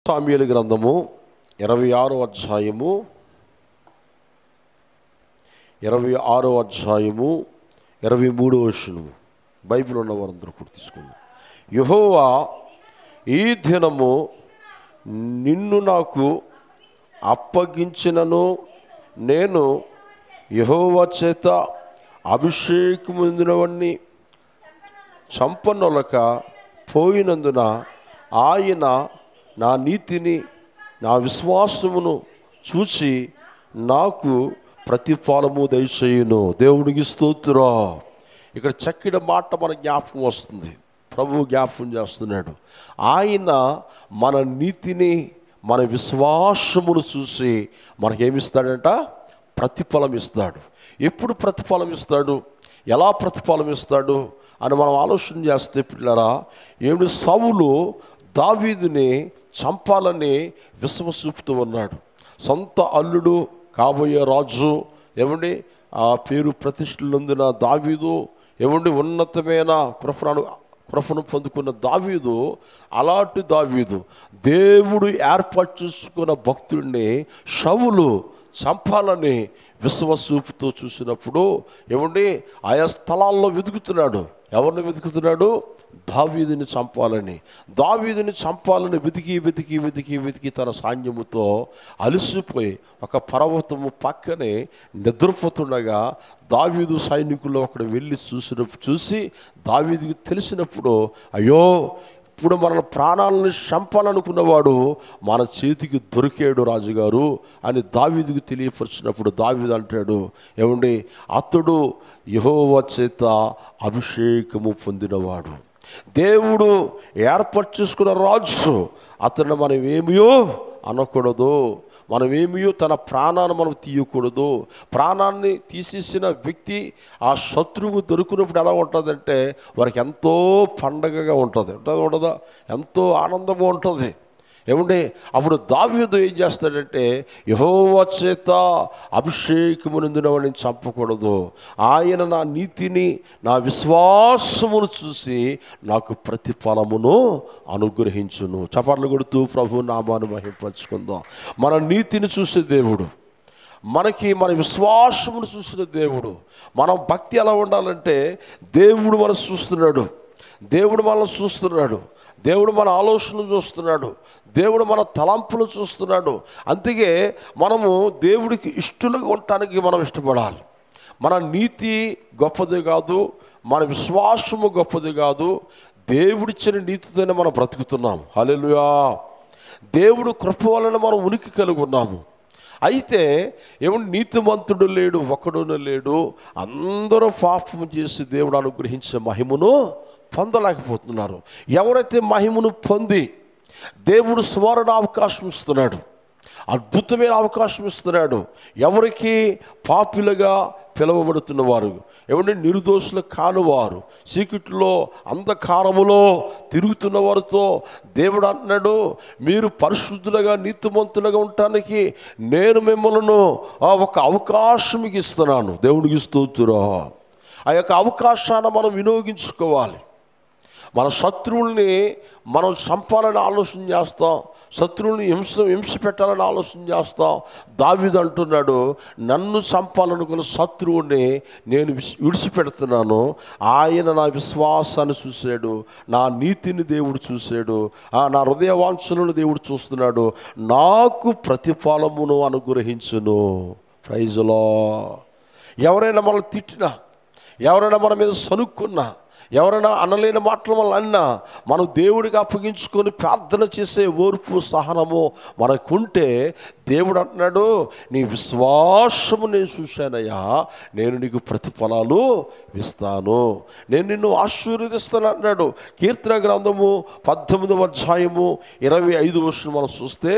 సామ్యూయేలు గ్రంథము 26వ అధ్యాయము 23వ వచనము. బైబిల్ ఉన్న వారందరూ కూడా తీసుకోండి. యెహోవా ఈ దినము నిన్ను నాకు అప్పగించినను, నేను యెహోవా చేత అభిషేకముందినవన్నీ చంపనొలక పోయినందున ఆయన నా నీతిని నా విశ్వాసమును చూచి నాకు ప్రతిఫలము దయచేయును. దేవునికి స్తోత్రం. ఇక్కడ చక్కటి మాట మన జ్ఞాపకం వస్తుంది. ప్రభువు జ్ఞాపకం చేస్తున్నాడు. ఆయన మన నీతిని మన విశ్వాసమును చూసి మనకేమిస్తాడంట? ప్రతిఫలం ఇస్తాడు. ఎప్పుడు ప్రతిఫలం ఇస్తాడు? ఎలా ప్రతిఫలం ఇస్తాడు అని మనం ఆలోచన చేస్తే పిల్లరా, ఏమిటి, సౌలు దావీదుని చంపాలని విశ్వసూపుతూ ఉన్నాడు. సొంత అల్లుడు కాబోయే రాజు, ఏమండి, ఆ పేరు ప్రతిష్టలందున దావీదు, ఏమండి, ఉన్నతమైన కృపను పొందుకున్న దావీదు, అలాంటి దావీదు దేవుడు ఏర్పాటు చేసుకున్న భక్తుడిని సౌలు చంపాలని విశ్వసూపుతో చూసినప్పుడు, ఏమండి, ఆయా స్థలాల్లో వెతుకుతున్నాడు. ఎవరిని వెతుకుతున్నాడు? దావీదుని చంపాలని. దావీదుని చంపాలని వెతికి వెతికి వెతికి వెతికి తన సైన్యముతో అలసిపోయి ఒక పర్వతము పక్కనే నిద్రపోతుండగా దావీదు సైనికులు అక్కడ వెళ్ళి చూసి దావీదుకి తెలిసినప్పుడు, అయ్యో, ఇప్పుడు మన ప్రాణాలను చంపాలనుకున్నవాడు మన చేతికి దొరికాడు రాజుగారు అని దావీదుకు తెలియపరిచినప్పుడు దావీదు అంటాడు, ఏమండి, అతడు యెహోవా చేత అభిషేకము పొందినవాడు, దేవుడు ఏర్పాటు చేసుకున్న రాజు. అతను మనం ఏమియో అనకూడదు, మనమేమియో తన ప్రాణాన్ని మనం తీయకూడదు. ప్రాణాన్ని తీసేసిన వ్యక్తి ఆ శత్రువు దొరికినప్పుడు ఎలా ఉంటుందంటే వారికి ఎంతో పండగగా ఉంటుంది. ఉండదా? ఎంతో ఆనందంగా ఉంటుంది. ఏమండి, అప్పుడు దావీదు ఏం చేస్తాడంటే, యెహోవా చేత అభిషేకమునందునవాడిని చంపకూడదు, ఆయన నా నీతిని నా విశ్వాసమును చూసి నాకు ప్రతిఫలమును అనుగ్రహించును. చప్పట్లు కొడుతూ ప్రభు నామాన్ని మహింపరచుకుందాం. మన నీతిని చూసే దేవుడు, మనకి మన విశ్వాసమును చూసిన దేవుడు. మనం భక్తి ఎలా ఉండాలంటే, దేవుడు మనం చూస్తున్నాడు, దేవుడు మనల్ని చూస్తున్నాడు, దేవుడు మన ఆలోచనలు చూస్తున్నాడు, దేవుడు మన తలంపులు చూస్తున్నాడు. అందుకే మనము దేవుడికి ఇష్టలుగా ఉండటానికి మనం ఇష్టపడాలి. మన నీతి గొప్పది కాదు, మన విశ్వాసము గొప్పది కాదు, దేవుడిచ్చిన నీతితోనే మనం బ్రతుకుతున్నాం. హల్లెలూయా. దేవుడు కృప వలన మనం ఉనికి కలిగి ఉన్నాము. అయితే ఏమన్నా నీతిమంతుడు లేడు, ఒకడును లేడు. అందరూ పాపము చేసి దేవుడు అనుగ్రహించే మహిమను పొందలేకపోతున్నారు. ఎవరైతే మహిమను పొంది దేవుడు సువర్ణ అవకాశం ఇస్తున్నాడు, అద్భుతమైన అవకాశం ఇస్తున్నాడు. ఎవరికి? పాపులుగా పిలువబడుతున్న వారు, ఏమంటే నిర్దోషులు కానివారు, చీకటిలో అంధకారములో తిరుగుతున్న వారితో దేవుడు అంటున్నాడు, మీరు పరిశుద్ధులుగా నీతిమంతులుగా ఉండటానికి నేను మిమ్మల్ని ఒక అవకాశం మీకు ఇస్తున్నాను. దేవుడికి స్తోత్రం. ఆ యొక్క అవకాశాన్ని మనం వినియోగించుకోవాలి. మన శత్రువుల్ని మనం చంపాలని ఆలోచన చేస్తాం, శత్రువుని హింస పెట్టాలని ఆలోచన చేస్తాం. దావీదు అంటున్నాడు, నన్ను చంపాలనుకున్న శత్రువుని నేను విడిచిపెడుతున్నాను. ఆయన నా విశ్వాసాన్ని చూశాడు, నా నీతిని దేవుడు చూశాడు, నా హృదయ వాంఛలను దేవుడు చూస్తున్నాడు, నాకు ప్రతిఫలమును అనుగ్రహించును. Praise the Lord. ఎవరైనా మనల్ని తిట్టినా, ఎవరైనా మన మీద సనుక్కున్నా, ఎవరైనా అనలేని మాటలు మనం అన్నా, మనం దేవుడికి అప్పగించుకొని ప్రార్థన చేసే ఓర్పు సహనము మనకుంటే దేవుడు అంటున్నాడు, నీ విశ్వాసము నేను చూశానయ్యా, నేను నీకు ప్రతిఫలాలు ఇస్తాను, నేను నిన్ను ఆశీర్వదిస్తాను అంటున్నాడు. కీర్తన గ్రంథము 18వ అధ్యాయము 25వ వచనం మనం చూస్తే,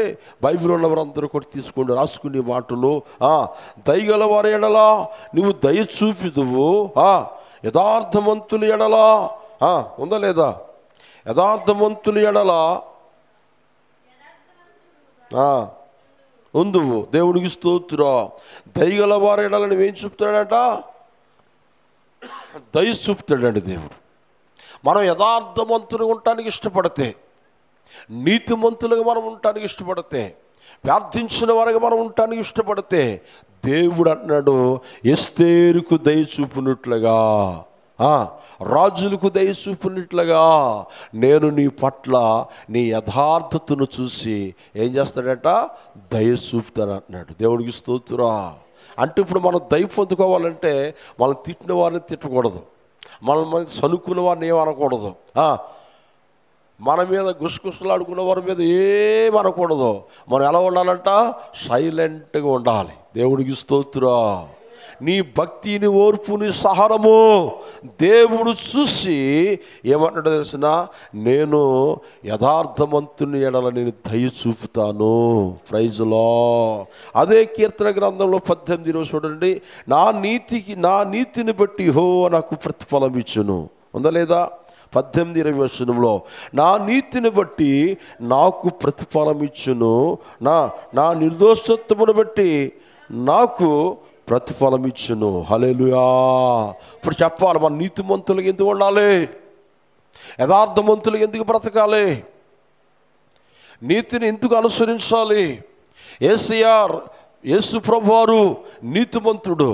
బైబిల్ ఉన్నవారందరూ కూడా తీసుకోండి, రాసుకునే మాటలు. దయగల వారి ఎడల నువ్వు దయ చూపిదువు, యథార్థవంతులు ఎడల ఉందా లేదా? యథార్థవంతులు ఎడల ఉందువు. దేవుడికి స్తోత్రం. దయగల వారి ఎడల నువ్వేం చూపుతాడంట? దయ చూపుతాడండి దేవుడు. మనం యథార్థవంతులు ఉండటానికి ఇష్టపడితే, నీతిమంతులుగా మనం ఉండటానికి ఇష్టపడితే, ప్రార్థించిన వారికి మనం ఉండటానికి ఇష్టపడితే, దేవుడు అంటున్నాడు ఎస్తేరుకు దయ చూపునట్లుగా, రాజులకు దయ చూపునట్లుగా నేను నీ పట్ల నీ యథార్థతను చూసి ఏం చేస్తాడట, దయ చూపుతాను అంటున్నాడు. దేవుడికి స్తోత్రం. అంటే ఇప్పుడు మనం దయ పొందుకోవాలంటే మనం తిట్టిన వారిని తిట్టకూడదు, మనం సనుక్కున్న వారిని ఏమనకూడదు, మన మీద గుసగుసలాడుకున్న వారి మీద ఏమనకూడదు. మనం ఎలా ఉండాలంట, సైలెంట్గా ఉండాలి. దేవుడికి స్తోత్రం. నీ భక్తిని, ఓర్పుని, సహనము దేవుడు చూసి ఏమంటాడో తెలిసిన, నేను యథార్థవంతుని ఎడల నేను దయ చూపుతాను. Praise Lord. అదే కీర్తన గ్రంథంలో 18 చూడండి, నా నీతిని బట్టి యెహోవా నాకు ప్రతిఫలం ఇచ్చును. ఉందా లేదా? 18 వచనంలో నా నీతిని బట్టి నాకు ప్రతిఫలం ఇచ్చును, నా నిర్దోషత్వమును బట్టి నాకు ప్రతిఫలం ఇచ్చును. హల్లెలూయా. ఇప్పుడు చెప్పాలి, మన నీతిమంతులకు ఎందుకు ఉండాలి, యథార్థవంతులకు ఎందుకు బ్రతకాలి, నీతిని ఎందుకు అనుసరించాలి? యేసు ప్రభువారు నీతిమంతుడు.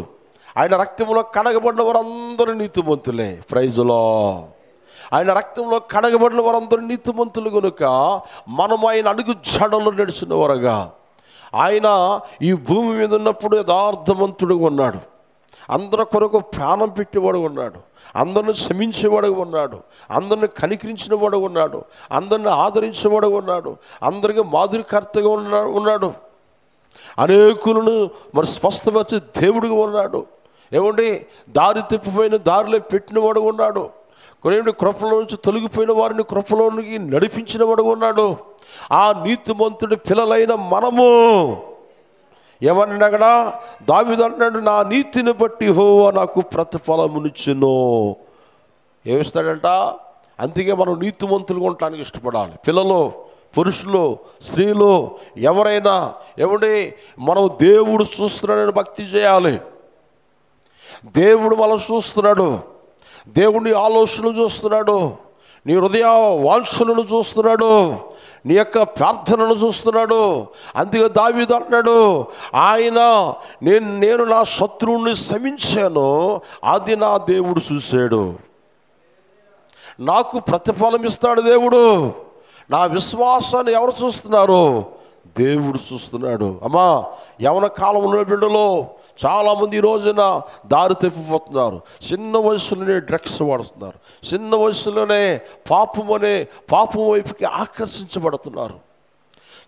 ఆయన రక్తంలో కడగబడిన వారందరూ నీతిమంతులే. Praise lord. ఆయన రక్తంలో కడగబడిన వారందరూ నీతిమంతులు కనుక మనం ఆయన అడుగు జాడలో నడిచిన వారుగా, ఆయన ఈ భూమి మీద ఉన్నప్పుడు యథార్థవంతుడుగా ఉన్నాడు, అందరి కొరకు ప్రాణం పెట్టేవాడు ఉన్నాడు, అందరిని క్షమించేవాడు ఉన్నాడు, అందరిని కనికరించిన వాడు ఉన్నాడు, అందరిని ఆదరించేవాడు ఉన్నాడు, అందరికీ మాదిరికర్తగా ఉన్నాడు, అనేకులను మరి స్వస్థపరిచే దేవుడిగా ఉన్నాడు. ఏమండి, దారి తప్పిపోయిన దారిలో పెట్టినవాడు ఉన్నాడు, కొన్ని కృపలో నుంచి తొలగిపోయిన వారిని కృపలోనికి నడిపించిన వాడు ఉన్నాడు. ఆ నీతిమంతుడి పిల్లలైన మనము ఏమన్నా అక్కడ దావీదు అంటున్నాడు, నా నీతిని బట్టి యెహోవా నాకు ప్రతిఫలమునిచ్చును. ఏమిస్తాడంట? అందుకే మనం నీతిమంతులుగా ఉండటానికి ఇష్టపడాలి. పిల్లలు, పురుషులు, స్త్రీలు ఎవరైనా ఏమండి, మనం దేవుడు చూస్తున్నాడని భక్తి చేయాలి. దేవుడు మనం చూస్తున్నాడు, దేవుని ఆలోచనలు చూస్తున్నాడు, నీ హృదయ వాంఛలను చూస్తున్నాడు, నీ యొక్క ప్రార్థనను చూస్తున్నాడు. అందుకే దావీదు అంటున్నాడు, నేను నా శత్రువుని క్షమించాను, అది నా దేవుడు చూశాడు, నాకు ప్రతిఫలం ఇస్తాడు దేవుడు. నా విశ్వాసాన్ని ఎవరు చూస్తున్నారు? దేవుడు చూస్తున్నాడు. అమ్మా, యవన కాలంలో బిడ్డలో చాలామంది ఈ రోజున దారి తప్పిపోతున్నారు. చిన్న వయసులోనే డ్రగ్స్ వాడుతున్నారు, చిన్న వయసులోనే పాపం వైపుకి ఆకర్షించబడుతున్నారు,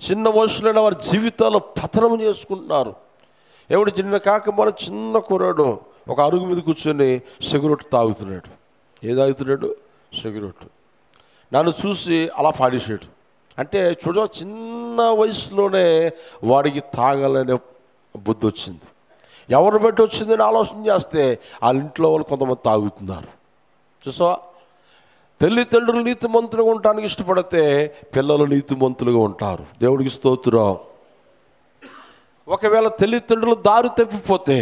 చిన్న వయసులోనే వారి జీవితాలు పతనం చేసుకుంటున్నారు. ఎవడు చిన్న కాక మన చిన్న కుర్రాడు ఒక అరుగు మీద కూర్చొని సిగరెట్ తాగుతున్నాడు. ఏ తాగుతున్నాడు? సిగరెట్. నన్ను చూసి అలా పాడేసాడు. అంటే చూడ, చిన్న వయసులోనే వాడికి తాగాలనే బుద్ధి వచ్చింది. ఎవరిని బట్టి వచ్చిందని ఆలోచన చేస్తే వాళ్ళ ఇంట్లో వాళ్ళు కొంతమంది తాగుతున్నారు. చూసావా? తల్లిదండ్రులు నీతిమంతులుగా ఉండటానికి ఇష్టపడితే పిల్లలు నీతిమంతులుగా ఉంటారు. దేవుడికి స్తోత్రం. ఒకవేళ తల్లిదండ్రులు దారి తప్పిపోతే,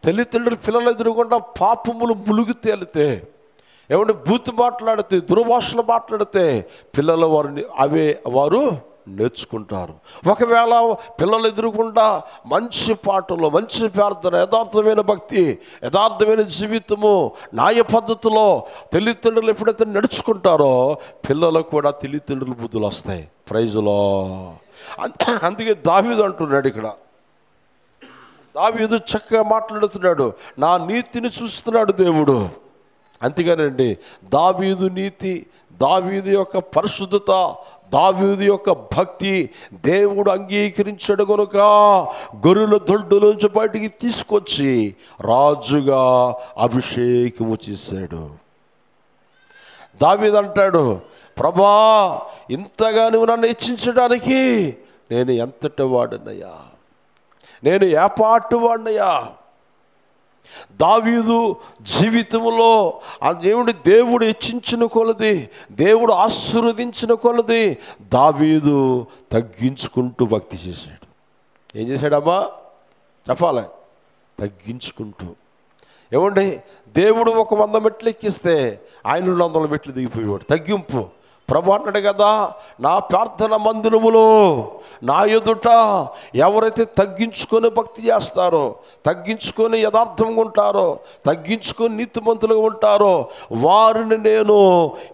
తల్లిదండ్రులు పిల్లలు ఎదురుకుండా పాపములు ములుగు తేలితే, ఏమంటే బూతు మాట్లాడితే, దుర్భాషలు మాట్లాడితే పిల్లల వారు నేర్చుకుంటారు. ఒకవేళ పిల్లలు ఎదురుకుండా మంచి పాటలు, మంచి ప్రార్థన, యథార్థమైన భక్తి, యథార్థమైన జీవితము, న్యాయ పద్ధతిలో తల్లిదండ్రులు ఎప్పుడైతే నడుచుకుంటారో పిల్లలకు కూడా తల్లిదండ్రుల బుద్ధులు వస్తాయి. Praise Lord. అందుకే దావీదు అంటున్నాడు, ఇక్కడ దావీదు చక్కగా మాట్లాడుతున్నాడు, నా నీతిని చూస్తున్నాడు దేవుడు. అంతేగానండి, దావీదు నీతి, దావీదు యొక్క పరిశుద్ధత, దావీదు యొక్క భక్తి దేవుడు అంగీకరించాడు కనుక గొర్రెల దొడ్డులోంచి బయటికి తీసుకొచ్చి రాజుగా అభిషేకము చేశాడు. దావీదు అంటాడు, ప్రభా, ఇంతగా నువ్వు నన్ను హెచ్చించడానికి నేను ఎంతటి వాడినయ్యా, నేను ఏ పాటు వాడినయ్యా. దావీదు జీవితంలో ఆ దేవుడు హెచ్చించిన కొలది, దేవుడు ఆశీర్వదించిన కొలది దావీదు తగ్గించుకుంటూ భక్తి చేశాడు. ఏం చేశాడమ్మా? చెప్పాలి. తగ్గించుకుంటూ. ఏమండి, దేవుడు ఒక 100 మెట్లు ఎక్కిస్తే ఆయన 200 మెట్లు దిగిపోయేవాడు. తగ్గింపు. ప్రభు అన్నాడు కదా, నా ప్రార్థన మందిరములో నా ఎదుట ఎవరైతే తగ్గించుకొని భక్తి చేస్తారో, తగ్గించుకొని యథార్థంగా ఉంటారో, తగ్గించుకొని నీతిమంతులుగా ఉంటారో వారిని నేను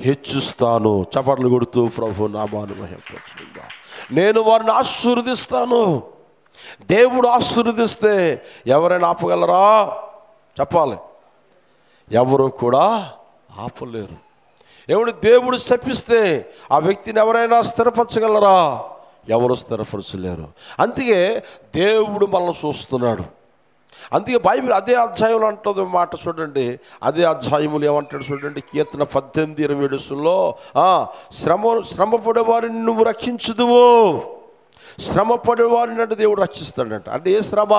హెచ్చిస్తాను. చప్పట్లు కొడుతూ ప్రభు నామాన్ని మహిమపరచుకుందాం. నేను వారిని ఆశీర్వదిస్తాను. దేవుడు ఆశీర్వదిస్తే ఎవరైనా ఆపగలరా? చెప్పాలి, ఎవరు కూడా ఆపలేరు. ఎవడు దేవుడు శపిస్తే ఆ వ్యక్తిని ఎవరైనా స్థిరపరచగలరా? ఎవరు స్థిరపరచలేరు. అందుకే దేవుడు మనల్ని చూస్తున్నాడు. అందుకే బైబిల్ అదే అధ్యాయంలో అంటుంది మాట చూడండి, అదే అధ్యాయములు ఏమంటాడు చూడండి, కీర్తన 18:27లో శ్రమపడే వారిని నువ్వు రక్షించుదువు. శ్రమపడే వారిని అంటే దేవుడు రక్షిస్తాడంట. అంటే ఏ శ్రమ?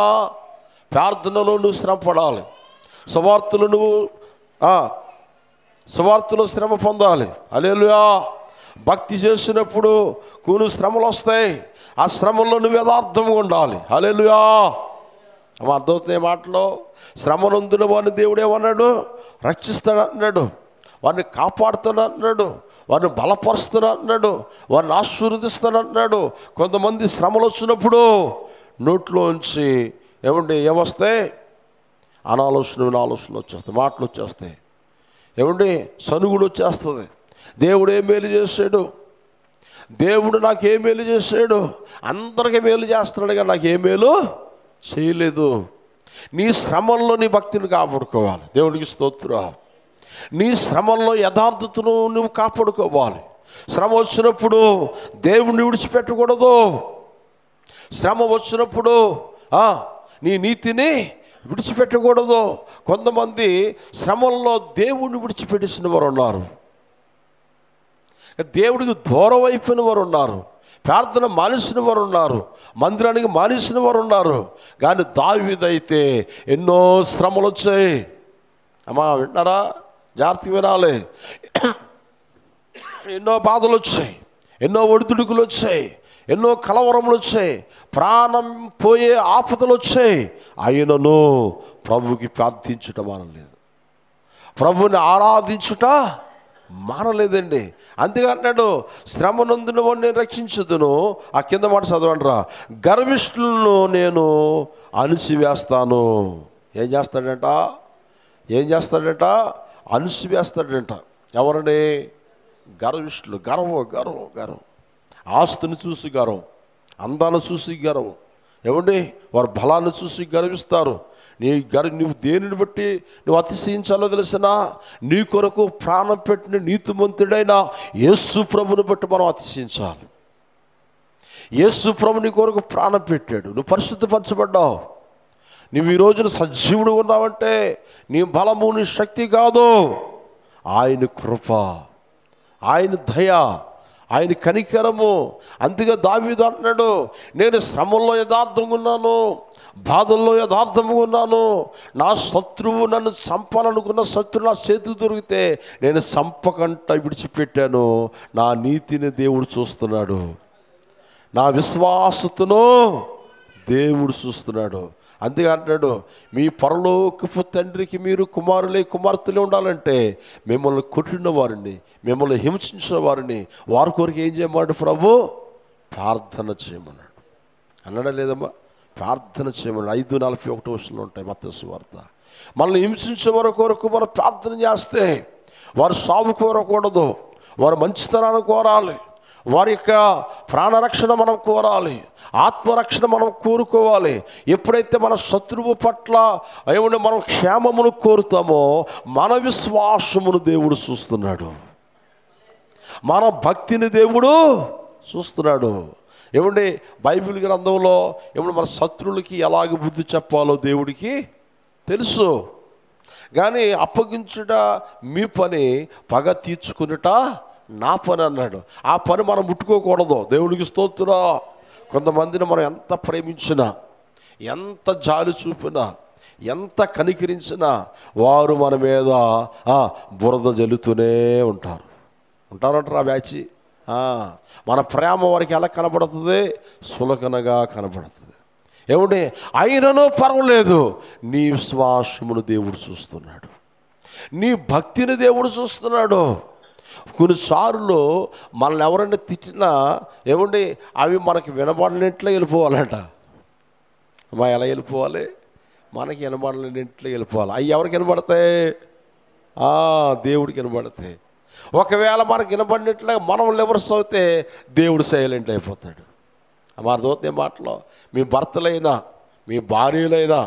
ప్రార్థనలో నువ్వు శ్రమ పడాలి, సువార్తలో శ్రమ పొందాలి. హల్లెలూయా. భక్తి చేసినప్పుడు కొన్ని శ్రమలు వస్తాయి, ఆ శ్రమల్లో నువ్వు యథార్థంగా ఉండాలి. హల్లెలూయా. అర్థమవుతున్నాయి మాటలో. శ్రమ నొందిన వారిని దేవుడు ఏమన్నాడు? రక్షిస్తానన్నాడు, వారిని కాపాడుతానన్నాడు, వారిని బలపరుస్తానన్నాడు, వారిని ఆశీర్వదిస్తానన్నాడు. కొంతమంది శ్రమలు వచ్చినప్పుడు నోట్లోంచి ఏమొస్తాయి? అనాలోచన వచ్చేస్తాయి, మాటలు వచ్చేస్తాయి. సనుగుడు వచ్చేస్తుంది. దేవుడు ఏ మేలు చేశాడు? దేవుడు నాకు ఏ మేలు చేశాడు? అందరికీ మేలు చేస్తున్నాడు కానీ నాకు ఏ మేలు చేయలేదు. నీ శ్రమల్లో నీ భక్తిని కాపాడుకోవాలి. దేవుడికి స్తోత్రం. నీ శ్రమల్లో యథార్థతను నువ్వు కాపాడుకోవాలి. శ్రమ వచ్చినప్పుడు దేవుడిని విడిచిపెట్టకూడదు. శ్రమ వచ్చినప్పుడు నీ నీతిని విడిచిపెట్టకూడదు. కొంతమంది శ్రమల్లో దేవుడిని విడిచిపెట్టేసిన వారు ఉన్నారు, దేవుడికి దూరం అయిపోయిన వారు ఉన్నారు, ప్రార్థన మానేసిన వారు ఉన్నారు, మందిరానికి మానేసిన వారు ఉన్నారు. కానీ దావీదైతే ఎన్నో శ్రమలు వచ్చాయి. అమ్మా వింటారా? జాగ్రత్తగా వినాలి. ఎన్నో బాధలు వచ్చాయి, ఎన్నో ఒడిదుడుకులు వచ్చాయి, ఎన్నో కలవరములు వచ్చాయి, ప్రాణం పోయే ఆపదలు వచ్చాయి. ఆయనను ప్రభువుకి ప్రార్థించుట మానలేదు, ప్రభువుని ఆరాధించుట మానలేదండి. అందుకే అంటాడు, శ్రమ నొందిన వాడిని నేను రక్షించుదును. ఆ కింద మాట చదవండిరా, గర్విష్ఠులను నేను అణిసివేస్తాను. ఏం చేస్తాడంట? అణిసివేస్తాడంట. ఎవరండి? గర్విష్ఠులు. గర్వం. ఆస్తిని చూసి గర్వం, అందాన్ని చూసి గర్వం. వారు బలాన్ని చూసి గర్విస్తారు. నువ్వు దేనిని బట్టి నువ్వు అతిశయించాలో తెలిసినా, నీ కొరకు ప్రాణం పెట్టిన నీతిమంతుడైన యేసు ప్రభుని బట్టి మనం అతిశయించాలి. యేసు ప్రభు నీ కొరకు ప్రాణం పెట్టాడు, నువ్వు పరిశుద్ధపరచబడ్డావు. నువ్వు ఈ రోజున సజీవుడు ఉన్నావంటే నీ బలము నీ శక్తి కాదు, ఆయన కృప, ఆయన దయ, ఆయన కనికరము. అందుకే దావీదు అంటున్నాడు, నేను శ్రమల్లో యథార్థంగా ఉన్నాను, బాధల్లో యథార్థంగా ఉన్నాను. నా శత్రువు నన్ను చంపాలనుకున్న శత్రువు నా చేతికి దొరికితే నేను చంపకంట విడిచిపెట్టాను. నా నీతిని దేవుడు చూస్తున్నాడు, నా విశ్వాసతను దేవుడు చూస్తున్నాడు. అందుకే అంటున్నాడు, మీ పరలోకపు తండ్రికి మీరు కుమారులే కుమార్తెలే ఉండాలంటే మిమ్మల్ని కొట్టిన వారిని, మిమ్మల్ని హింసించిన వారిని వారి కొరకు ఏం చేయమన్నాడు ప్రభు? ప్రార్థన చేయమన్నాడు. అన్నాడా లేదమ్మా? ప్రార్థన చేయమన్నాడు. 5:41 ఉంటాయి మత్తయి సువార్త. మనల్ని హింసించే వారి కొరకు మనం ప్రార్థన చేస్తే వారు సాగు కోరకూడదు, వారు మంచితనాన్ని కోరాలి, వారి యొక్క ప్రాణరక్షణ మనం కోరాలి, ఆత్మరక్షణ మనం కోరుకోవాలి. ఎప్పుడైతే మన శత్రువు పట్ల మనం క్షేమమును కోరుతామో మన విశ్వాసమును దేవుడు చూస్తున్నాడు, మన భక్తిని దేవుడు చూస్తున్నాడు. బైబిల్ గ్రంథంలో మన శత్రువులకి ఎలాగ బుద్ధి చెప్పాలో దేవుడికి తెలుసు. కానీ అప్పగించుట మీ పని, పగ తీర్చుకునుట నా పని అన్నాడు. ఆ పని మనం ముట్టుకోకూడదు. దేవుడికి స్తోత్రం. కొంతమందిని మనం ఎంత ప్రేమించినా, ఎంత జాలి చూపినా, ఎంత కనికరించినా వారు మన మీద బురద జల్లుతూనే ఉంటారంటారు. ఆ బ్యాచి మన ప్రేమ వారికి ఎలా కనబడుతుంది? సులకనగా కనబడుతుంది. అయినను పర్వాలేదు, నీ విశ్వాసమును దేవుడు చూస్తున్నాడు, నీ భక్తిని దేవుడు చూస్తున్నాడు. కొన్నిసార్లు మనల్ని ఎవరైనా తిట్టినా ఏమండి అవి మనకి వినబడినట్లే వెళ్ళిపోవాలంట. అమ్మా ఎలా వెళ్ళిపోవాలి? మనకి వినబడినట్లే వెళ్ళిపోవాలి. అవి ఎవరికి వినబడతాయి? దేవుడికి వినబడతాయి. ఒకవేళ మనకి వినబడినట్లుగా మనం లివర్స్ అవుతే దేవుడు సైలెంట్ అయిపోతాడు. అమ్మా అర్థమవుతాయి మాటలో. మీ భర్తలైనా, మీ భార్యలైనా,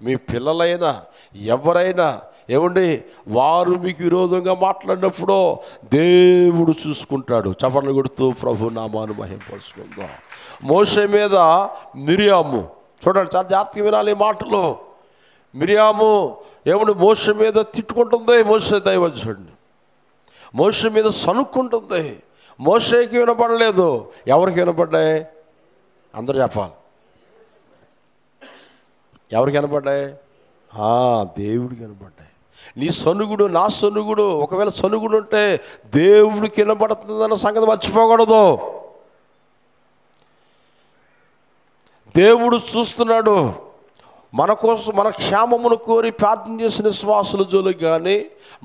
మీ పిల్లలైనా, ఎవరైనా ఏమండి వారు మీకు విరోధంగా మాట్లాడినప్పుడు దేవుడు చూసుకుంటాడు. చపర్లు కొడుతూ ప్రభు నామాను మహింపరుచుకుందాం. మోషే మీద మిరియాము చూడండి, చాలా జాగ్రత్తగా వినాలి ఈ మాటలు. మిరియాము ఏమండి మోషే మీద తిట్టుకుంటుంది. మోషే దైవజనుడిని మోషే మీద సనుక్కుంటుంది. మోషేకి వినపడలేదు. ఎవరికి వినపడ్డాయి? అందరూ చెప్పాలి. ఎవరికి వినపడ్డాయి? దేవుడికి వినపడ్డాయి. నీ సనుగుడు, నా సనుగుడు, ఒకవేళ సనుగుడు ఉంటే దేవుడికి వినపడుతుందన్న సంగతి మర్చిపోకూడదు. దేవుడు చూస్తున్నాడు. మన కోసం, మన క్షేమమును కోరి ప్రార్థన చేసిన శ్వాసుల జోలికి కానీ,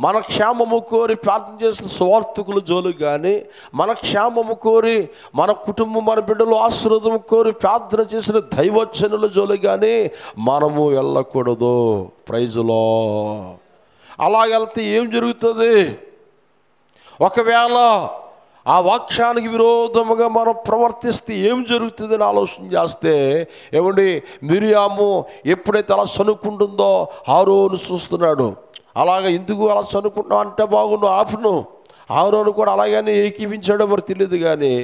మన క్షేమము కోరి ప్రార్థన చేసిన స్వార్థకుల జోలికి కానీ, మన క్షేమము కోరి మన కుటుంబం, మన బిడ్డలు ఆశీర్వాదం కోరి ప్రార్థన చేసిన దైవజనుల జోలికి కానీ మనము వెళ్ళకూడదు. ప్రైజులో అలాగెళ్తే ఏం జరుగుతుంది? ఒకవేళ ఆ వాక్యానికి విరోధముగా మనం ప్రవర్తిస్తే ఏం జరుగుతుందని ఆలోచన చేస్తే ఏమండి మిరియాము ఎప్పుడైతే అలా సనుక్కుంటుందో ఆరోను చూస్తున్నాడు. అలాగే ఎందుకు అలా సనుక్కుంటున్నావు అంటే బాగుండు ఆపును. ఆరోను కూడా అలాగని ఏకీవించాడో మరి తెలియదు కానీ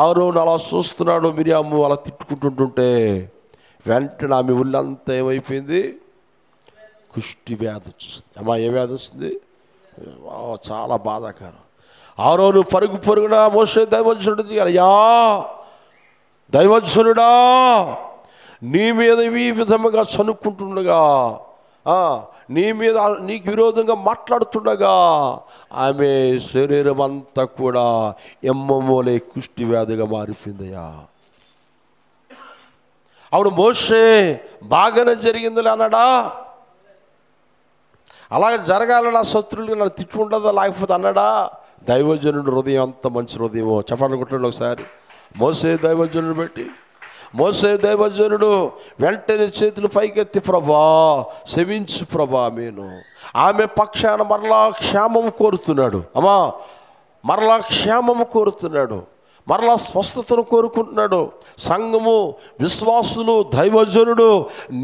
ఆరోను అలా చూస్తున్నాడు. మిరియాము అలా తిట్టుకుంటుంటుంటే వెంటనే ఆమె ఒళ్ళంతా ఏమైపోయింది? కుష్టి వ్యాధి వచ్చేస్తుంది. అమ్మా ఏ వ్యాధి వస్తుంది? చాలా బాధాకరం. ఆరోను పరుగు పరుగున మోషే దైవజనుడు అయ్యా దైవజనుడా నీ మీద ఈ విధముగా చనుక్కుంటుండగా, నీ మీద నీకు విరోధంగా మాట్లాడుతుండగా ఆమె శరీరం అంతా కూడా ఎమ్మమోలే కుష్టి వ్యాధిగా మారిపోయిందయ్యా. అప్పుడు మోషే బాగానే జరిగిందిలే అన్నాడా? అలాగే జరగాలి, నా శత్రువులకి నన్ను తిట్టుకుంటుందా లేకపోతే అన్నాడా? దైవజనుడు హృదయం అంత మంచి హృదయమో చెప్పండి కొట్టండి ఒకసారి. మోసే దైవజనుడు పెట్టి మోసే దైవజనుడు వెంటనే చేతులు పైకెత్తి ప్రభా క్షమించు ప్రభా నేను ఆమె పక్షాన మరలా క్షేమము కోరుతున్నాడు. అమ్మా మరలా క్షేమము కోరుతున్నాడు, మరలా స్వస్థతను కోరుకుంటున్నాడు. సంఘము, విశ్వాసులు, దైవజనుడు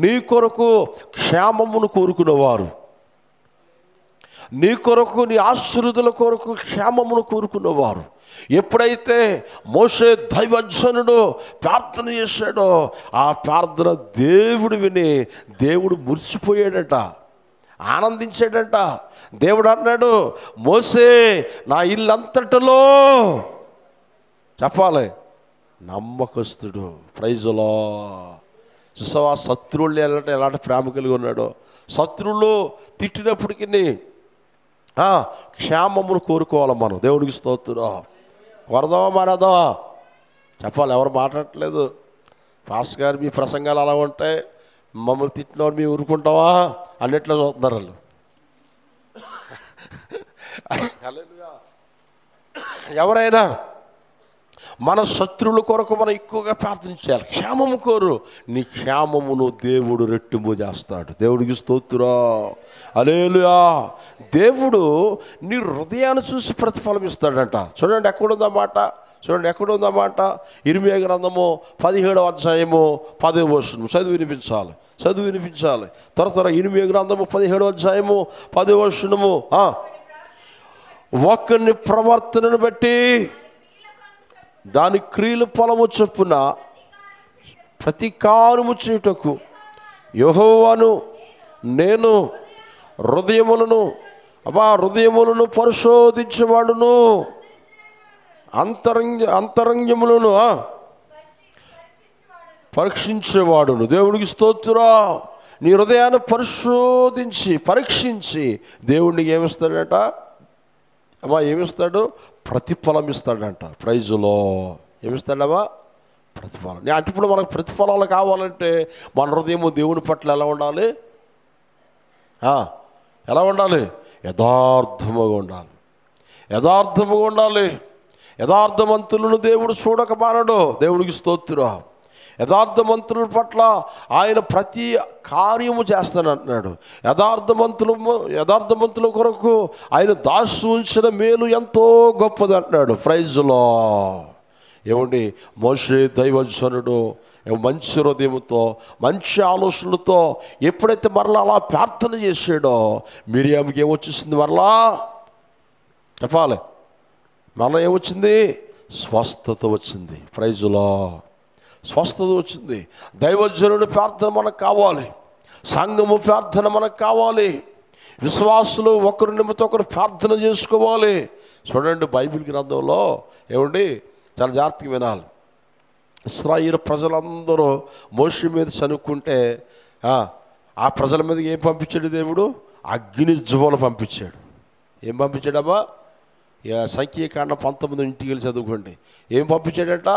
నీ కొరకు క్షేమమును కోరుకునేవారు, నీ కొరకు, నీ ఆశీర్వాదాల కొరకు క్షేమమును కోరుకున్నవారు. ఎప్పుడైతే మోషే దైవజనుడు ప్రార్థన చేశాడో ఆ ప్రార్థన దేవుడు విని దేవుడు మురిసిపోయాడట, ఆనందించాడట. దేవుడు అన్నాడు, మోసే నా ఇల్లంతటిలో చెప్పాలి నమ్మకస్తుడు. ప్రైజులో చూసావా శత్రువులు ఎలాంటి ప్రేమ కలిగి ఉన్నాడో. శత్రువులు తిట్టినప్పటికీ క్షేమమును కోరుకోవాలి మనం. దేవుడికి స్తోత్రం. వరదమా మారదా చెప్పాలి. ఎవరు మాట్లాడట్లేదు. పాస్టర్ గారు మీ ప్రసంగాలు అలా ఉంటాయి, మమ్మల్ని తిట్టినవారు మేము ఊరుకుంటావా అన్నిట్లో చూస్తున్నారు వాళ్ళు. ఎవరైనా మన శత్రువుల కొరకు మనం ఎక్కువగా ప్రార్థించాలి. క్షేమము కోరు, నీ క్షేమమును దేవుడు రెట్టింపు చేస్తాడు. దేవుడికి స్తోత్రం. హల్లెలూయా. దేవుడు నీ హృదయాన్ని చూసి ప్రతిఫలం ఇస్తాడంట. చూడండి ఎక్కడుందన్నమాట, చూడండి ఎక్కడుందన్నమాట. ఇర్మియా గ్రంథము 17వ అధ్యాయము 10వ వచనం చదివి వినిపించాలి. త్వర ఇర్మియా గ్రంథము 17వ అధ్యాయము 10వ వచనము. ఒకరిని ప్రవర్తనను బట్టి దాని క్రియల ఫలము చొప్పున ప్రతికారము చేయుటకు యెహోవాను నేను హృదయములను పరిశోధించేవాడును, అంతరంగములను పరీక్షించేవాడును. దేవుడికి స్తోత్రం. నీ హృదయాన్ని పరీక్షించి దేవుడికి ఏమిస్తాడట? అమ్మా ఏమిస్తాడు? ప్రతిఫలం ఇస్తాడంట. ప్రైజులో ఏమిస్తాడమ్మా? ప్రతిఫలం. అంటే ఇప్పుడు మనకు ప్రతిఫలాలు కావాలంటే మన హృదయము దేవుని పట్ల ఎలా ఉండాలి? ఎలా ఉండాలి? యథార్థముగా ఉండాలి. యథార్థముగా ఉండాలి. యథార్థవంతులను దేవుడు చూడక మానడు. దేవుడికి స్తోత్రం. యథార్థవంతుల పట్ల ఆయన ప్రతి కార్యము చేస్తానంటున్నాడు. యథార్థవంతుల కొరకు ఆయన దాచి ఉంచిన మేలు ఎంతో గొప్పది అంటున్నాడు. ప్రైజ్లో ఏమండి, మోషే దైవజనుడు మంచి హృదయంతో మంచి ఆలోచనలతో ఎప్పుడైతే మరలా అలా ప్రార్థన చేసాడో మిరియాముకి ఏమొచ్చేసింది? మరలా చెప్పాలి, మరలా ఏమొచ్చింది? స్వస్థత వచ్చింది. ప్రైజ్లో స్వస్థత వచ్చింది. దైవజనుడి ప్రార్థన మనకు కావాలి. సంఘము ప్రార్థన మనకు కావాలి. విశ్వాసులు ఒకరి నిమిత్తం ఒకరు ప్రార్థన చేసుకోవాలి. చూడండి, బైబిల్ గ్రంథంలో ఏమండి చాలా జాగ్రత్తగా వినాలి. ఇశ్రాయేలు ప్రజలందరూ మోషే మీద చనుక్కుంటే ఆ ప్రజల మీద ఏం పంపించాడు దేవుడు? అగ్ని జ్వాల పంపించాడు. ఏం పంపించాడమ్మా? సంఖ్యాకాండం 19 ఇంటికి వెళ్ళి చదువుకోండి. ఏం పంపించాడట?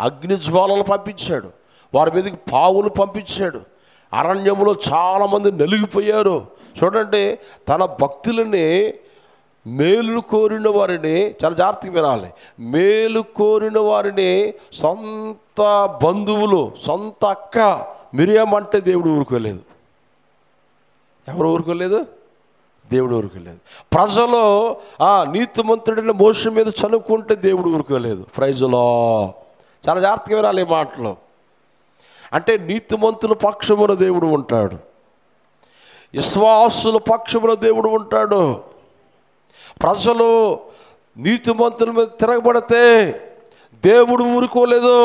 అగ్ని జ్వాలలు పంపించాడు. వారి మీదకి పావులు పంపించాడు. అరణ్యంలో చాలామంది నలిగిపోయారు. చూడండి, తన భక్తులని మేలు కోరిన వారిని, చాలా జాగ్రత్తగా వినాలి, మేలు కోరిన వారిని సొంత బంధువులు, సొంత అక్క మిరియాం అంటే దేవుడు ఊరుకోలేదు. ఎవరు ఊరుకోలేదు? దేవుడు ఊరుకోలేదు. ప్రజలు నీతిమంతుడిని మోషే మీద చనుక్కుంటే దేవుడు ఊరుకోలేదు. ప్రైజ్లో చాలా జాగ్రత్తగా వినాలి ఈ మాటలు. అంటే నీతిమంతుల పక్షమున దేవుడు ఉంటాడు, విశ్వాసుల పక్షమున దేవుడు ఉంటాడు. ప్రజలు నీతిమంతుల మీద తిరగబడితే దేవుడు ఊరుకోలేదు.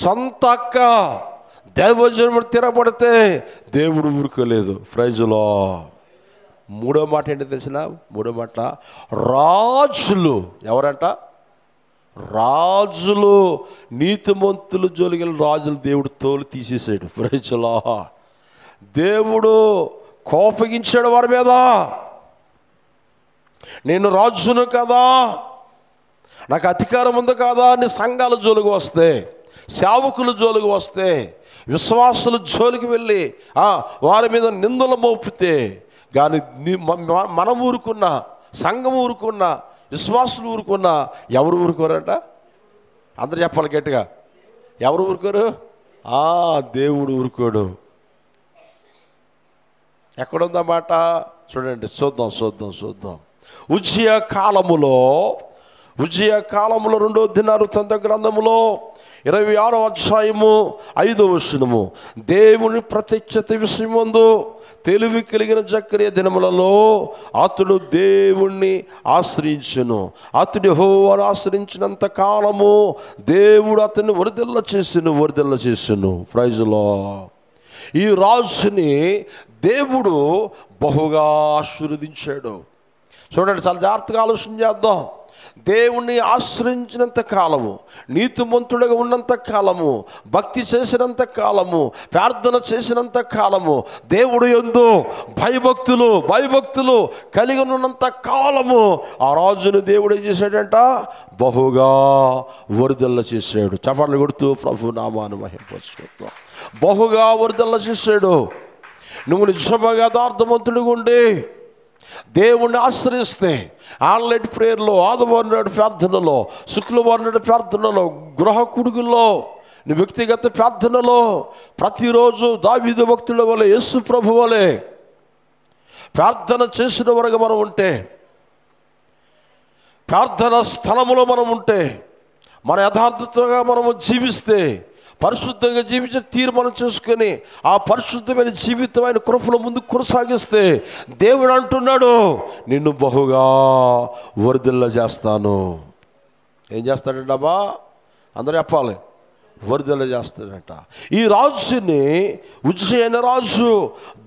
సొంత అక్క దైవజనుడు తిరగబడితే దేవుడు ఊరుకోలేదు. ప్రైజ్లో మూడో మాట ఏంటి తెలిసిన? మూడో మాట, రాజులు ఎవరంట? రాజులు నీతిమంతులు జోలికి రాజులు దేవుడు తోలు తీసేసాడు. ప్రైజ్లో దేవుడు కోపగించాడు వారి మీద. నేను రాజును కదా, నాకు అధికారం ఉంది కదా అని సంఘాల జోలికి వస్తే, సేవకుల జోలికి వస్తే, విశ్వాసుల జోలికి వెళ్ళి వారి మీద నిందలు మోపితే కానీ మనం ఊరుకున్నా, సంఘం ఊరుకున్నా, విశ్వాసులు ఊరుకున్నా ఎవరు ఊరుకోరట? అందరు చెప్పాలి గట్టిగా. ఎవరు ఊరుకోరు? దేవుడు ఊరుకోడు. ఎక్కడుందన్నమాట? చూడండి, చూద్దాం. ఉజ్జియా కాలములో 2వ దినవృత్తాంత గ్రంథములో 26వ అధ్యాయము 5వ వచనము, దేవుని ప్రత్యక్షత విషయమందు తెలివి కలిగిన జకరియా దినములలో అతడు దేవుణ్ణి ఆశ్రయించెను. అతడు యెహోవాను ఆశ్రయించినంత కాలము దేవుడు అతన్ని వరిదిల్ల చేసెను. ప్రైజ్లో ఈ రాజుని దేవుడు బహుగా ఆశీర్వదించాడు. చూడండి, చాలా జాగ్రత్తగా ఆలోచన చేద్దాం. దేవుణ్ణి ఆశ్రయించినంత కాలము, నీతిమంతుడిగా ఉన్నంత కాలము, భక్తి చేసినంత కాలము, ప్రార్థన చేసినంత కాలము, దేవుడు యందు భయభక్తులు కలిగి ఉన్నంత కాలము ఆ రాజును దేవుడు ఏం చేశాడంట? బహుగా వరిదల్ల చేశాడు. చప్పట్లు కొడుతూ ప్రభు నామాన్ని మహిమపరుచుకుంటాం. బహుగా వరిదల్ల చేశాడు. నువ్వు నిజంగా యథార్థవంతుడిగా ఉండి దేవుణ్ణి ఆశ్రయిస్తే ఆన్లైన్ ప్రేయర్లో, ఆదివారం నాడు ప్రార్థనలో, శుక్రవారం నాడు ప్రార్థనలో, గృహ కుడుగుల్లో, నీ వ్యక్తిగత ప్రార్థనలో ప్రతిరోజు దావీదు భక్తుల వలె, యేసు ప్రభు వలె ప్రార్థన చేసిన వరకు మనం ఉంటే, ప్రార్థన స్థలములో మనం ఉంటే, మన యథార్థతగా మనము జీవిస్తే, పరిశుద్ధంగా జీవించే తీర్మానం చేసుకొని ఆ పరిశుద్ధమైన జీవితం ఆయన కృపలో ముందు కొనసాగిస్తే దేవుడు అంటున్నాడు, నిన్ను బహుగా వరిదిల్ల చేస్తాను. ఏం చేస్తాడంటమ్మా? అందరూ చెప్పాలి. వరిదిల్ల చేస్తాడంట. ఈ రాజుని, ఉజ్జియా అనే రాజు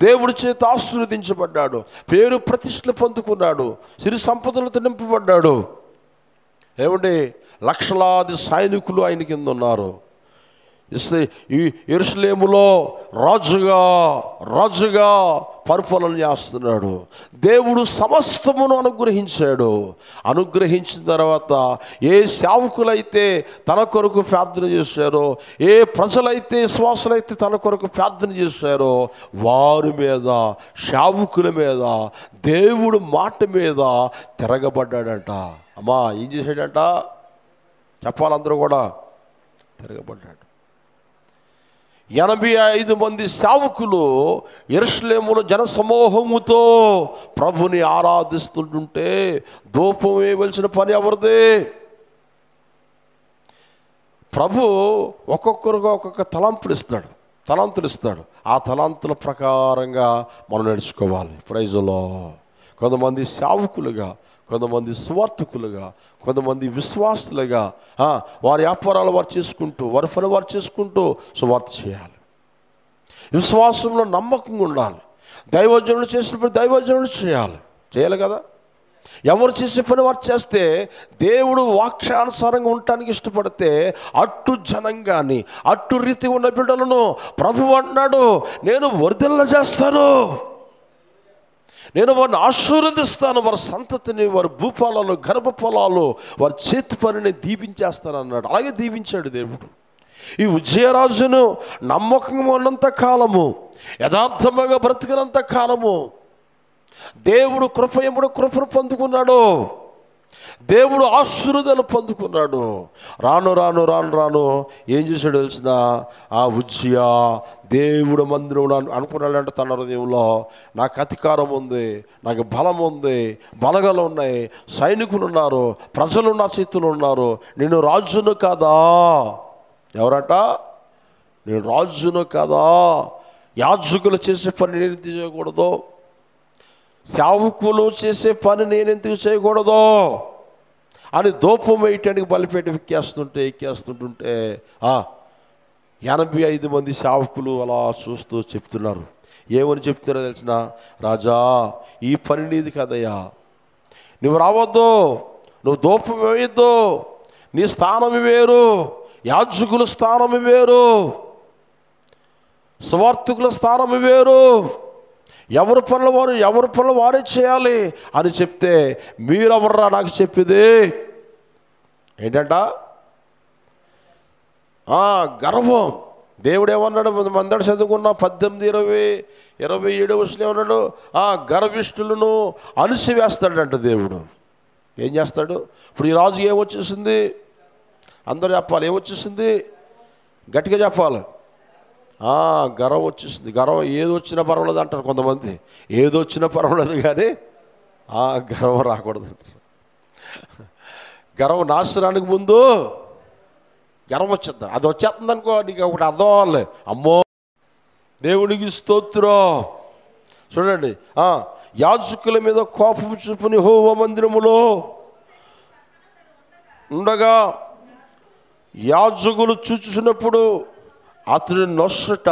దేవుడి చేత ఆశీర్వదించబడ్డాడు, పేరు ప్రతిష్టలు పొందుకున్నాడు, సిరి సంపదలతో నింపబడ్డాడు. ఏమండి, లక్షలాది సైనికులు ఆయన కింద ఉన్నారు. ఈ యెరూషలేములో రాజుగా పరిపాలన చేస్తున్నాడు. దేవుడు సమస్తమును అనుగ్రహించిన తర్వాత ఏ సేవకులైతే తన కొరకు ప్రార్థన చేశారో, ఏ ప్రజలైతే విశ్వాసులైతే తన కొరకు ప్రార్థన చేశారో వారి మీద, సేవకుల మీద దేవుడు మాట మీద తిరగబడ్డాడంట. అమ్మా ఏం చేశాడంట చెప్పాలందరూ కూడా? తిరగబడ్డాడు. 85 మంది సేవకులు యెరూషలేములో జనసమూహముతో ప్రభుని ఆరాధిస్తుంటుంటే ధూపం వేయవలసిన పని ఎవరిది? ప్రభు ఒక్కొక్కరుగా ఒక్కొక్క తలాంతులు ఇస్తాడు. ఆ తలాంతుల ప్రకారంగా మనం నడుచుకోవాలి. ప్రైజులో కొంతమంది సేవకులుగా, కొంతమంది స్వార్థకులుగా, కొంతమంది విశ్వాసులుగా వారి వ్యాపారాలు వారు చేసుకుంటూ, వారి పని వారు చేసుకుంటూ సువార్త చేయాలి. విశ్వాసంలో నమ్మకంగా ఉండాలి. దైవజనుడు చేసినప్పుడు దైవజనుడు చేయాలి కదా. ఎవరు చేసే పని వారు చేస్తే, దేవుడు వాక్యానుసారంగా ఉండటానికి ఇష్టపడితే అట్టు జనంగాని, అట్టు రీతి ఉన్న బిడ్డలను ప్రభువు అన్నాడు, నేను వర్ధిల్ల చేస్తాను, నేను వారిని ఆశీర్వదిస్తాను, వారి సంతతిని, వారి భూఫలాలు, గర్భఫలాలు, వారి చేతి పనిని దీవించేస్తాను అన్నాడు. అలాగే దీవించాడు దేవుడు. ఈ ఉజ్జయరాజును నమ్మకంగా ఉన్నంత కాలము, యథార్థంగా బ్రతికినంత కాలము దేవుడు కృపను పొందుకున్నాడు. దేవుడు ఆశీర్వాదాలు పొందుకున్నాడు. రాను ఏం చేశాడు తెలిసిన? ఆ ఉజ్జియా దేవుడు మందిరం అనుకున్నాడంటే తన హృదయంలో, నాకు అధికారం ఉంది, నాకు బలం ఉంది, బలగలు ఉన్నాయి, సైనికులు ఉన్నారు, ప్రజలు నా చేతులు ఉన్నారు, నేను రాజును కదా. ఎవరట? నేను రాజును కదా. యాజకులు చేసే పని నేను ఎందుకు చేయకూడదు? సేవకులు చేసే పని నేను ఎందుకు చేయకూడదు అని ధూపం వేయటానికి బలిపేట ఎక్కేస్తుంటుంటే 85 మంది సేవకులు అలా చూస్తూ చెప్తున్నారు. ఏమని చెప్తున్నారో తెలిసిన? రాజా, ఈ పని నీది కదయ్యా, నువ్వు రావద్దు, నువ్వు ధూపం వేయొద్దు, నీ స్థానం వేరు, యాజకుల స్థానం వేరు, స్వార్థకుల స్థానం వేరు, ఎవరి పనులు వారే చేయాలి అని చెప్తే, మీరెవర్రా నాకు చెప్పేది ఏంటంట? గర్వం. దేవుడు ఏమన్నాడు? మందడు చదువుకున్న 18-27 ఏమన్నాడు? గర్విష్ఠులను అణిసివేస్తాడంట దేవుడు. ఏం చేస్తాడు? ఇప్పుడు ఈ రాజు ఏమొచ్చేసింది? అందరూ చెప్పాలి, ఏమొచ్చేసింది? గట్టిగా చెప్పాలి. గర్వం వచ్చేసింది. గర్వం ఏది వచ్చినా పర్వాలేదు అంటారు కొంతమంది. ఏది వచ్చినా పర్వాలేదు కానీ గర్వం రాకూడదు. గర్వం నాశనానికి ముందు గర్వం వచ్చేద్దాం. అది వచ్చేస్తుంది అనుకో, నీకు ఒకటి అర్థం అవ్వాలి. అమ్మో దేవునికి స్తోత్రం. చూడండి, యాజకుల మీద కోపం చూపుని యెహోవా మందిరములో ఉండగా యాజకులు చూచుచున్నప్పుడు అతడు నొసట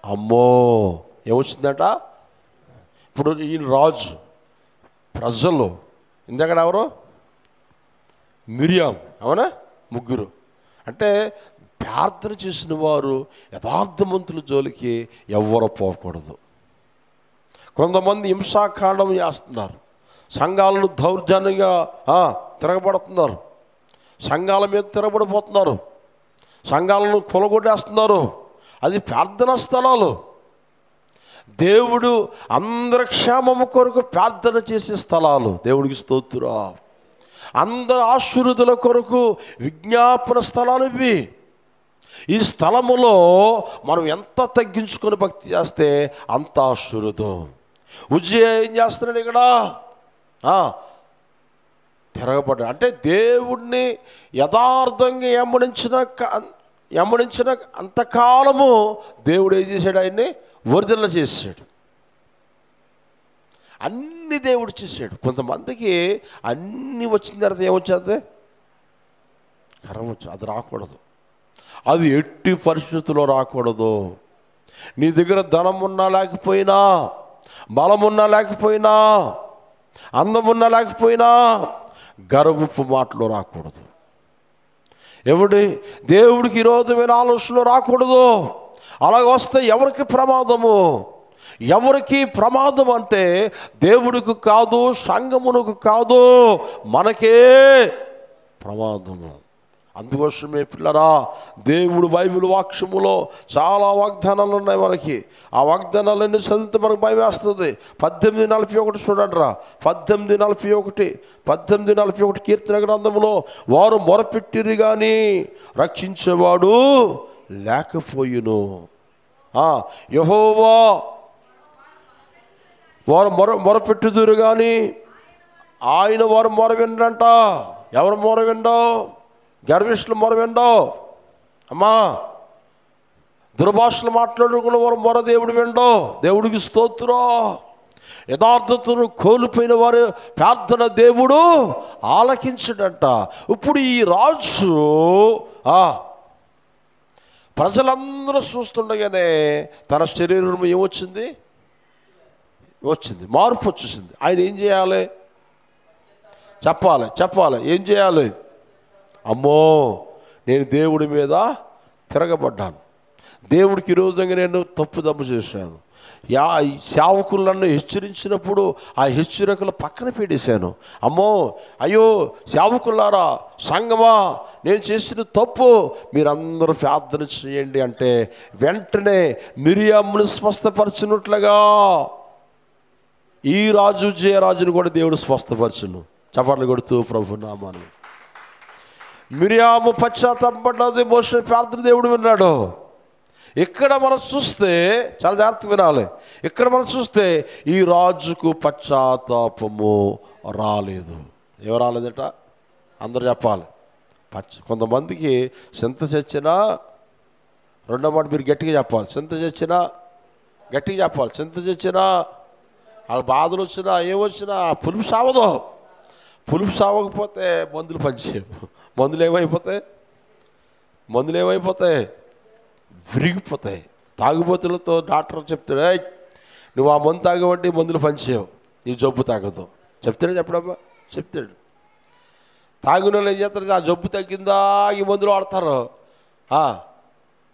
అమ్మో ఏమొచ్చిందట? ఇప్పుడు ఈయన రాజు, ప్రజలు ఇందాక ఎవరు? మిరియాం, అవునా? ముగ్గురు. అంటే ప్రార్థన చేసిన వారు యథార్థవంతుల జోలికి ఎవ్వరూ పోకూడదు. కొంతమంది హింసాకాండం చేస్తున్నారు, సంఘాలను దౌర్జన్యంగా తిరగబడుతున్నారు, సంఘాల మీద తిరగబడిపోతున్నారు, సంఘాలను కొలగొట్టేస్తున్నారు. అది ప్రార్థనా స్థలాలు. దేవుడు అందరి క్షేమము కొరకు ప్రార్థన చేసే స్థలాలు. దేవుడికి స్తోత్రం. అందరి ఆశీర్వాదాల కొరకు విజ్ఞాపన స్థలాలు ఇవి. ఈ స్థలములో మనం ఎంత తగ్గించుకొని భక్తి చేస్తే అంత ఆశీర్వాదం. ఉజ్జియా ఏం చేస్తున్నాడు ఇక్కడ? తిరగబడ్డా. అంటే దేవుడిని యథార్థంగా ఎమ్మడించిన అంతకాలము దేవుడు ఏం చేశాడు? ఆయన్ని వర్ధిల్ల చేశాడు. అన్ని దేవుడు చేశాడు. కొంతమందికి అన్నీ వచ్చిన తర్వాత ఏమొచ్చేది? గర్వం వచ్చు. అది రాకూడదు. అది ఎట్టి పరిస్థితుల్లో రాకూడదు. నీ దగ్గర ధనం ఉన్నా లేకపోయినా, బలమున్నా లేకపోయినా, అందమున్నా లేకపోయినా గర్వపు మాటలు రాకూడదు. దేవుడికి విరోధమైన ఆలోచనలు రాకూడదు. అలాగ వస్తే ఎవరికి ప్రమాదము? ఎవరికి ప్రమాదం అంటే దేవుడికి కాదు, సంఘమునకు కాదు, మనకే ప్రమాదము. అందుకోసమే పిల్లరా, దేవుడు బైబిల్ వాక్యములో చాలా వాగ్దానాలు ఉన్నాయి మనకి. ఆ వాగ్దానాలన్నీ చదివితే మనకు భయం వేస్తుంది. 18:41 చూడండి రా. 18:41 కీర్తన గ్రంథంలో, వారు మొరపెట్టిరి కానీ రక్షించేవాడు లేకపోయిను. యెహోవా వారు మొరపెట్టుదురు కానీ ఆయన వారు మొర వినడంట. ఎవరు మొర వినడో? గర్విష్ఠులు మొర వినడో అమ్మా. దుర్భాషలు మాట్లాడుకున్న వారు మొర దేవుడు వినడో. దేవుడికి స్తోత్రం. యథార్థతను కోల్పోయిన వారు ప్రార్థన దేవుడు ఆలకించడంట. ఇప్పుడు ఈ రాజు ప్రజలందరూ చూస్తుండగానే తన శరీరం ఏమొచ్చింది? మార్పు వచ్చేసింది. ఆయన ఏం చేయాలి? చెప్పాలి. ఏం చేయాలి? అమ్మో, నేను దేవుడి మీద తిరగబడ్డాను, దేవుడికి విరోధంగా నేను తప్పుదమ్ము చేశాను. సేవకులు నన్ను హెచ్చరించినప్పుడు ఆ హెచ్చరికలు పక్కన పెట్టేశాను. అమ్మో, అయ్యో సేవకులారా, సంగమా, నేను చేసిన తప్పు, మీరందరూ ప్రార్థన చేయండి అంటే వెంటనే మిరియామును స్వస్థపరచినట్లుగా ఈ రాజు జయరాజును కూడా దేవుడు స్వస్థపరచును. చప్పట్లు కొడుతూ ప్రభు నామాను. మిరియాము పశ్చాత్తాపడ్డది, మోషే ప్రార్థన దేవుడు విన్నాడు. ఇక్కడ మనం చూస్తే, చాలా జాగ్రత్తగా వినాలి, ఇక్కడ మనం చూస్తే ఈ రాజుకు పశ్చాత్తాపము రాలేదు. ఎవరు రాలేదట? అందరూ చెప్పాలి. కొంతమందికి చింత చచ్చినా, రెండో మాట మీరు గట్టిగా చెప్పాలి, చింత చచ్చినా గట్టిగా చెప్పాలి. చింత చచ్చినా, వాళ్ళ బాధలు వచ్చినా, ఏమొచ్చినా పులుపు సావదు. పులుపు సావకపోతే మందులు పనిచేయవు. మందులు ఏమైపోతాయి? విరిగిపోతాయి. తాగుబోతులతో డాక్టర్ చెప్తాడు, నువ్వు ఆ మందు తాగబట్టి మందులు పనిచేయవు, నీ జబ్బు తాగదు చెప్పడమ్మా చెప్తాడు. తాగిన వాళ్ళు ఏం చేస్తారు? ఆ జబ్బు తగ్గిందా ఈ మందులు వాడతారు.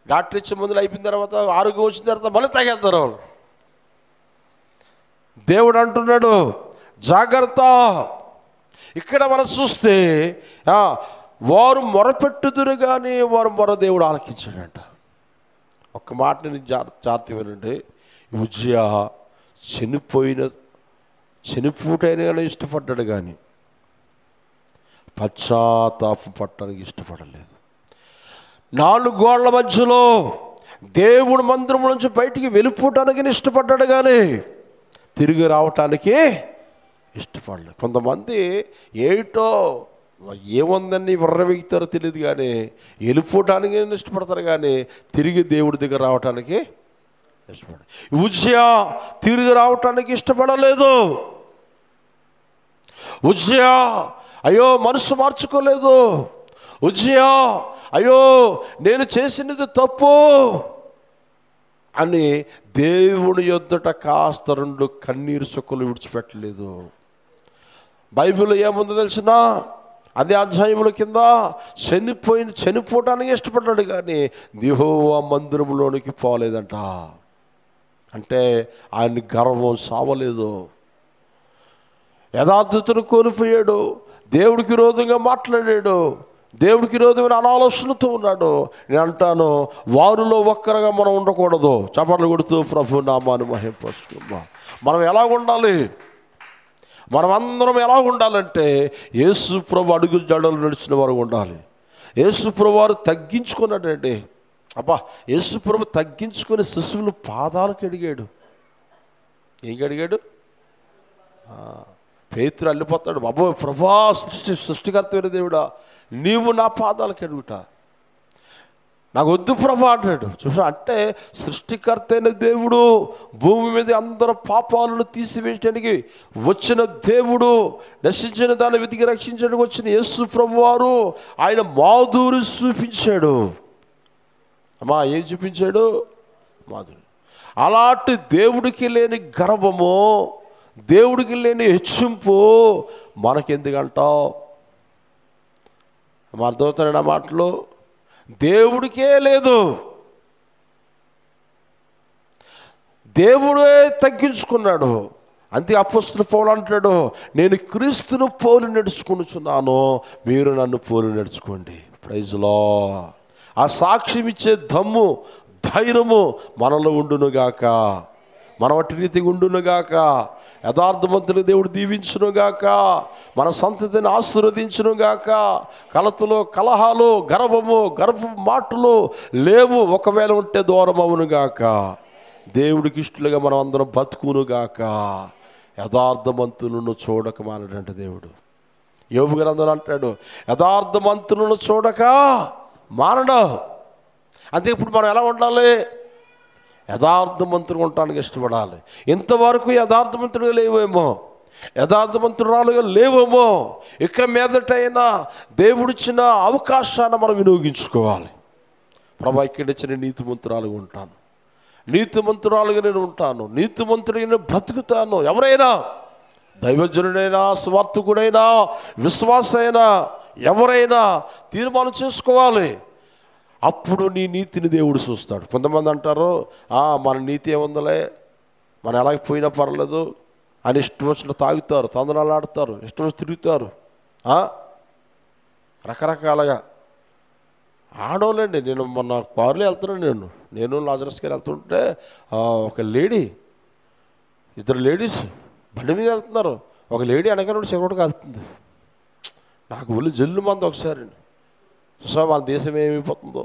డాక్టర్ ఇచ్చే మందులు అయిపోయిన తర్వాత, ఆరోగ్యం వచ్చిన తర్వాత మళ్ళీ తాగేస్తారు వాళ్ళు. దేవుడు అంటున్నాడు జాగ్రత్త. ఇక్కడ మనం చూస్తే వారు మొరపెట్టుదురు కానీ వారు మొర దేవుడు ఆలకించాడంట. ఒక్క మాటని జాగ్రత్త వినండి. ఉజ్జియా చనిపోటైనా ఇష్టపడ్డాడు కానీ పశ్చాత్తాపం పట్టడానికి ఇష్టపడలేదు. 4 గోళ్ల మధ్యలో దేవుడి మందిరం నుంచి బయటికి వెళ్ళిపోవటానికి ఇష్టపడ్డాడు కానీ తిరిగి రావటానికి ఇష్టపడలేదు. కొంతమంది ఏటో ఏముందని విర్రవెగుతారో తెలియదు కానీ వెళ్ళిపోవటానికి ఇష్టపడతారు కానీ తిరిగి దేవుడి దగ్గర రావటానికి ఇష్టపడ. ఉజ్జియా తిరిగి రావటానికి ఇష్టపడలేదు. ఉజ్జియా అయ్యో మనసు మార్చుకోలేదు. ఉజ్జియా అయ్యో నేను చేసినది తప్పు అని దేవుని యొద్దట కాస్త 2 కన్నీరు చుక్కలు విడిచిపెట్టలేదు. బైబిల్లో ఏముందో తెలిసిన అదే అధ్యాయముల కింద చనిపోవటానికి ఇష్టపడ్డాడు కానీ యెహోవా మందిరంలోనికి పోలేదంట. అంటే ఆయన గర్వం సావలేదు. యథార్థతను కోల్పోయాడు. దేవుడికి విరోధంగా మాట్లాడాడు. దేవుడికి విరోధమైన అనాలోచనతో ఉన్నాడు. నేను అంటాను, వారిలో ఒక్కరుగా మనం ఉండకూడదు. చప్పట్లు కొడుతూ ప్రభు నామాన్ని మహింపరుచుకుందాం. మనం ఎలా ఉండాలి? మనం అందరం ఎలా ఉండాలంటే యేసు ప్రభు అడుగు జడలు నడిచిన వారు ఉండాలి. యేసు ప్రభు వారు తగ్గించుకున్నాడండి. యేసు ప్రభు తగ్గించుకుని శిశువులు పాదాలు కడిగాడు. ఏం కడిగాడు? పేతురు అల్లిపోతాడు, బాబో ప్రభా సృష్టికర్తమైన దేవుడా, నీవు నా పాదాలు కడుగుట నాకు వద్దు ప్రభా అంటాడు. చూసా, అంటే సృష్టికర్త అయిన దేవుడు భూమి మీద అందరూ పాపాలను తీసివేయడానికి వచ్చిన దేవుడు, నశించిన దాన్ని వెతికి రక్షించడానికి వచ్చిన యేసు ప్రభు వారు ఆయన మాధురి చూపించాడు. ఏం చూపించాడు? మాధురి. అలాంటి దేవుడికి లేని గర్వము, దేవుడికి లేని హెచ్చింపు మనకెందుకంటావు? మా అర్థమవుతాడు ఆ మాటలు. దేవుడికే లేదు, దేవుడే తగ్గించుకున్నాడు. అంతే అపొస్తలుడు పౌలు అంటాడు, నేను క్రీస్తును పోలి నడుచుకుంటున్నాను, మీరు నన్ను పోలి నడుచుకోండి. Praise Lord. ఆ సాక్ష్యం ఇచ్చే దమ్ము, ధైర్యము మనలో ఉండునుగాక, మన వాటి రీతిగా ఉండునుగాక. యథార్థవంతులు దేవుడు దీవించునుగాక, మన సంతతిని ఆశీర్వదించునుగాక. కలతలు, కలహాలు, గర్భపు మాటలు లేవు, ఒకవేళ ఉంటే దూరం అవునుగాక. దేవుడికి ఇష్టలుగా మనం అందరం బతుకునుగాక. యథార్థవంతులను చూడక మానడంటే దేవుడు. యోబు గ్రంథంలో అంటాడు, యథార్థవంతులను చూడక మానడం. అంతే. ఇప్పుడు మనం ఎలా ఉండాలి? యథార్థవంతులుగా ఉండటానికి ఇష్టపడాలి. ఇంతవరకు యథార్థవంతులుగా లేవేమో, యథార్థవంతురాలుగా లేవేమో, ఇక మీదటైనా దేవుడిచ్చిన అవకాశాన్ని మనం వినియోగించుకోవాలి. ప్రభా, ఇక్కడిచ్చిన నీతిమంతురాలుగా ఉంటాను, నీతిమంతురాలుగా నేను ఉంటాను, నీతిమంతుడిగా నేను బ్రతుకుతాను. ఎవరైనా, దైవజనుడైనా, స్వార్థకుడైనా, విశ్వాసైనా, ఎవరైనా తీర్మానం చేసుకోవాలి. అప్పుడు నీ నీతిని దేవుడు చూస్తాడు. కొంతమంది అంటారు, మన నీతి ఏముందలే, మనం ఎలాగపోయినా పర్లేదు అని ఇష్టం వచ్చిన తాగుతారు, తందనాలు ఆడతారు, ఇష్టం వచ్చి తిరుగుతారు. రకరకాలుగా ఆడవాళ్ళండి. నేను మొన్న కారులో వెళ్తున్నాను, నేను లాజరస్ గారు వెళ్తుంటే ఒక లేడీ, ఇద్దరు లేడీస్ బండి మీద వెళ్తున్నారు. ఒక లేడీ వెనక సిగరెట్ కాలుతుంది. నాకు ఒళ్ళు జల్లు మంది ఒకసారి. సో మన దేశం ఏమైపోతుందో.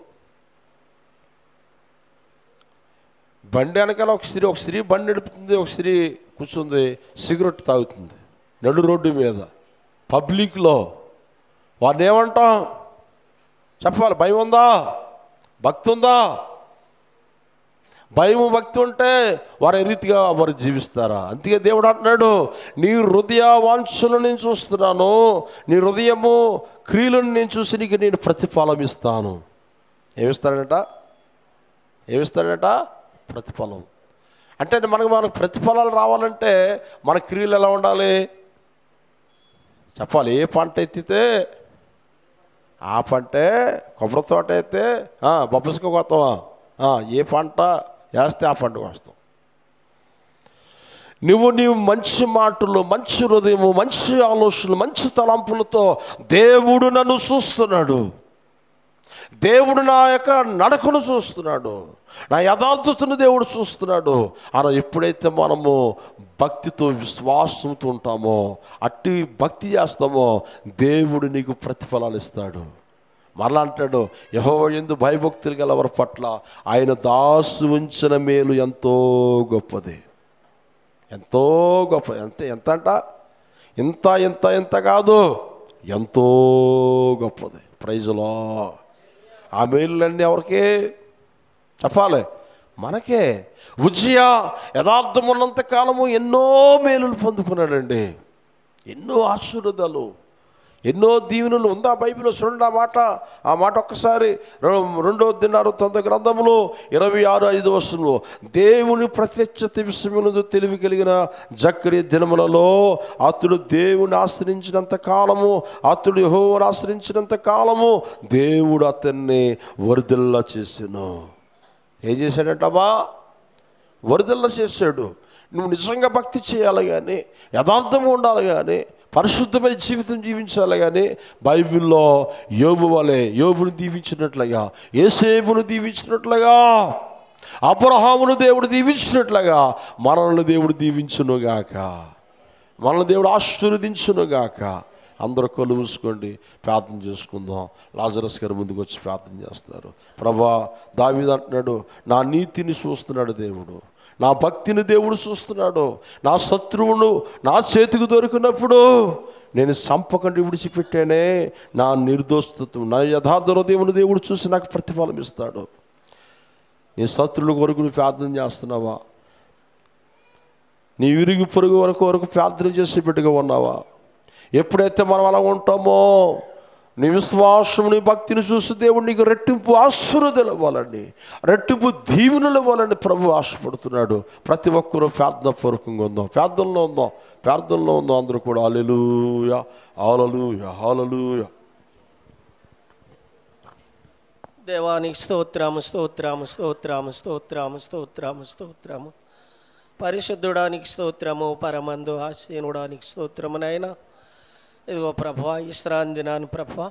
బండి వెనకాల ఒక స్త్రీ బండి నడుపుతుంది, ఒక స్త్రీ కూర్చుంది, సిగరెట్ తాగుతుంది నడు రోడ్డు మీద పబ్లిక్లో. వారిని ఏమంటాం చెప్పాలి? భయం ఉందా? భక్తి ఉందా? భయము భక్తి ఉంటే వారి రీతిగా వారు జీవిస్తారా? అందుకే దేవుడు అంటున్నాడు, నీ హృదయ వాంఛలను నేను చూస్తున్నాను, నీ హృదయము క్రియలను నేను చూసి నీకు నేను ప్రతిఫలం ఇస్తాను. ఏమిస్తాడట? ప్రతిఫలం. అంటే మనకు ప్రతిఫలాలు రావాలంటే మన క్రియలు ఎలా ఉండాలి చెప్పాలి? ఏ పంట ఎత్తితే ఆ పంటే, కొబ్బరి తోట అయితే బొబ్బసుకు కొత్తవా, ఏ పంట వేస్తే ఆ పంట వస్తాం. నీవు మంచి మాటలు, మంచి హృదయము, మంచి ఆలోచనలు, మంచి తలంపులతో దేవుడు నన్ను చూస్తున్నాడు, దేవుడు నా యొక్క నడకను చూస్తున్నాడు, నా యథార్థతను దేవుడు చూస్తున్నాడు. అలా ఎప్పుడైతే మనము భక్తితో, విశ్వాసంతో ఉంటామో, అట్టి భక్తి చేస్తామో, దేవుడు నీకు ప్రతిఫలాలు ఇస్తాడు. మరలా అంటాడు, యెహోవా యందు భయభక్తులు గల వారి పట్ల ఆయన దాసు ఉంచిన మేలు ఎంతో గొప్పది, ఎంతో గొప్ప. ఎంత అంట? ఇంత కాదు, ఎంతో గొప్పది. Praise Lord. ఆ మేలులన్నీ ఎవరికి చెప్పాలి? మనకే. ఉజ్జియా యథార్థం ఉన్నంత కాలము ఎన్నో మేలులు పొందుకున్నాడండి, ఎన్నో ఆశీర్వాదాలు, ఎన్నో దీవెనలు. ఉందా బైబిల్లో? చూడండి ఆ మాట ఒక్కసారి. 2వ దినవృత్తాంత గ్రంథంలో 26:5 దేవుని ప్రత్యక్షత విషయమునందు తెలివి కలిగిన జక్కరి దినములలో అతడు దేవుని ఆశ్రయించినంత కాలము, అతడు యెహోవాను ఆశ్రయించినంత కాలము దేవుడు అతన్ని వరిదిల్లా చేసాను. ఏం చేశాడంటమ్మా? వరిదిల్లా చేశాడు. నువ్వు నిజంగా భక్తి చేయాలి కానీ, యథార్థంగా ఉండాలి కానీ, పరిశుద్ధమైన జీవితం జీవించాలి కానీ, బైబిల్లో యోబు వలె, యోబును దీవించినట్లుగా, యేసేపును దీవించినట్లుగా, అబ్రహామును దేవుడు దీవించినట్లుగా మనల్ని దేవుడు దీవించునుగాక, మనల్ని దేవుడు ఆశీర్వదించునుగాక. అందరూ కళ్ళు మూసుకోండి, ప్రార్థన చేసుకుందాం. లాజరస్ గారు ముందుకు వచ్చి ప్రార్థన చేస్తారు. ప్రభా, దావీదు అంటున్నాడు, నా నీతిని చూస్తున్నాడు దేవుడు, నా భక్తిని దేవుడు చూస్తున్నాడు. నా శత్రువును నా చేతికి దొరికినప్పుడు నేను చంపకుండా విడిచిపెట్టానే, నా నిర్దోషత్వం, నా యథార్థ హృదయమును దేవుడు చూసి నాకు ప్రతిఫలం ఇస్తాడు. నీ శత్రువుల కొరకు ప్రార్థన చేస్తున్నావా? నీ విరిగి పొరుగు వరకు ప్రార్థన చేసే బిడ్డగా ఉన్నావా? ఎప్పుడైతే మనం అలా ఉంటామో, నీ విశ్వాసం, నీ భక్తిని చూసి దేవుడు నీకు రెట్టింపు ఆశీర్వాదాలు ఇవ్వాలండి, రెట్టింపు దీవెనలు ఇవ్వాలని ప్రభు ఆశపడుతున్నాడు. ప్రతి ఒక్కరూ ప్రార్థన పూర్వకంగా ఉందాం, ప్రార్థనలో ఉందాం అందరూ కూడా. హల్లెలూయా, హల్లెలూయా, హల్లెలూయా. దేవానికి స్తోత్రము స్తోత్రము స్తోత్రము స్తోత్రము స్తోత్రము స్తోత్రము. పరిశుద్ధుడానికి స్తోత్రము, పరమందు ఆసీనుడానికి స్తోత్రము. నాయన ఇదిగో ప్రభా, విశ్రాంతి దినాన్ని ప్రభా,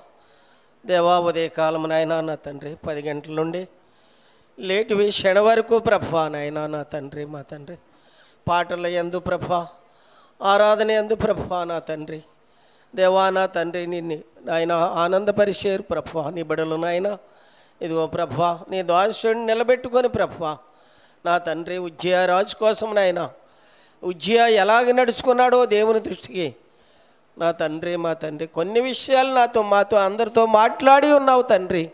దేవా ఉదయకాలం నాయన నా తండ్రి 10 గంటల నుండి లేటు క్షణ వరకు ప్రభా నాయన నా తండ్రి, మా తండ్రి, పాటల యందు ప్రభా, ఆరాధన యందు ప్రభా నా తండ్రి, దేవా నా తండ్రి, నిన్ను నాయన ఆనందపరిచేరు ప్రభా నీ బిడ్డలు నాయన. ఇదిగో ప్రభా, నీ దాసుడిని నిలబెట్టుకొని ప్రభా నా తండ్రి, ఉజ్జయ రాజు కోసం నాయన, ఉజ్జయ ఎలాగ నడుచుకున్నాడో దేవుని దృష్టికి నా తండ్రి, మా తండ్రి, కొన్ని విషయాలు మాతో అందరితో మాట్లాడి ఉన్నావు తండ్రి.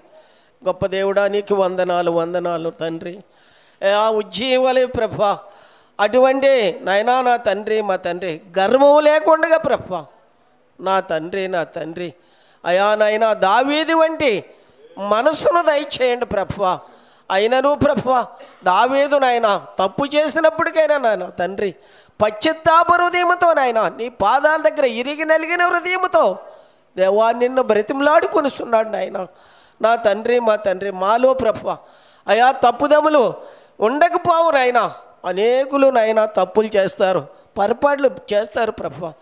గొప్ప దేవుడా నీకు వందనాలు వందనాలు తండ్రి. ఆ ఉజ్జయ వలె ప్రభా అటువంటి నాయనా నా తండ్రి, మా తండ్రి, గర్వం లేకుండా ప్రభా నా తండ్రి, నా తండ్రి, అయా నాయనా దావీదు వంటి మనస్సును దయచేయండి ప్రభా. అయినను ప్రభా దావీదు నాయన తప్పు చేసినప్పటికైనా నాయన తండ్రి పశ్చాత్తాప హృదయంతో నాయన నీ పాదాల దగ్గర ఇరిగి నలిగిన హృదయంతో దేవా నిన్ను బ్రతిమలాడుకొనిస్తున్నాడు నాయన. నా తండ్రి, మా తండ్రి, మాలో ప్రభా అయా తప్పుదములు ఉండకపోవు నాయన. అనేకులు నాయన తప్పులు చేస్తారు, పొరపాట్లు చేస్తారు ప్రభా.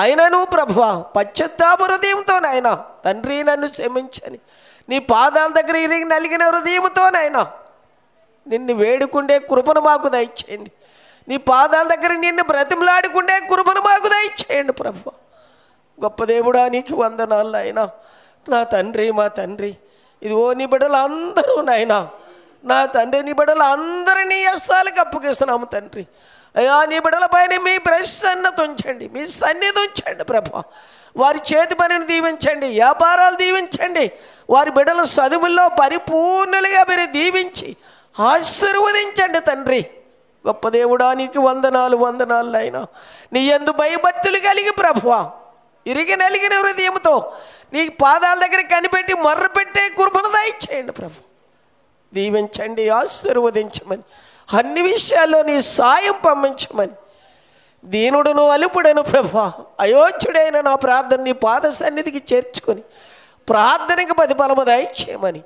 అయినను ప్రభా పశ్చాత్తాప హృదయంతో నాయన తండ్రి నన్ను క్షమించని నీ పాదాల దగ్గర ఇరిగి నలిగిన హృదయంతో నాయన నిన్ను వేడుకుండే కృపను మాకు దయచేయండి. నీ పాదాల దగ్గర నిన్ను బ్రతిమలాడుకుండే కృపను మాకు దయచేయండి ప్రభా. గొప్ప దేవుడా నీకు వందనాలు నాయన. నా తండ్రి, మా తండ్రి, ఇదిగో నీ బిడ్డలు అందరూ నాయన, నా తండ్రి, నీ బిడ్డలు అందరినీ హస్తాలకు అప్పగిస్తున్నాము తండ్రి. అయ్యా నీ బిడ్డల పైన మీ ప్రసన్నత ఉంచండి, మీ సన్నిధి ఉంచండి ప్రభా. వారి చేతి పనిని దీవించండి, వ్యాపారాలు దీవించండి, వారి బిడ్డల చదువుల్లో పరిపూర్ణులుగా మీరు దీవించి ఆశీర్వదించండి తండ్రి. గొప్ప దేవుడా నీకు వందనాలు వందనాలు అయినా. నీ యందు భయభక్తులు కలిగి ప్రభువా ఇరిగి నలిగిన హృదయంతో నీ పాదాల దగ్గర కనిపెట్టి మొర్రపెట్టే కృపను దయచేయండి ప్రభు. దీవించండి, ఆశీర్వదించమని, అన్ని విషయాల్లో నీ సాయం పంపించమని, దీనుడును అలుపుడను ప్రభా అయోధ్యుడైన నా ప్రార్థన నీ పాద సన్నిధికి చేర్చుకొని ప్రార్థనకి ప్రతిఫలము దయచేయమని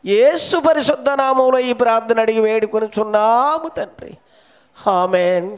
యేసు పరిశుద్ధ నామములో ఈ ప్రార్థన అడిగి వేడుకొనుచున్నాము తండ్రి. ఆమేన్.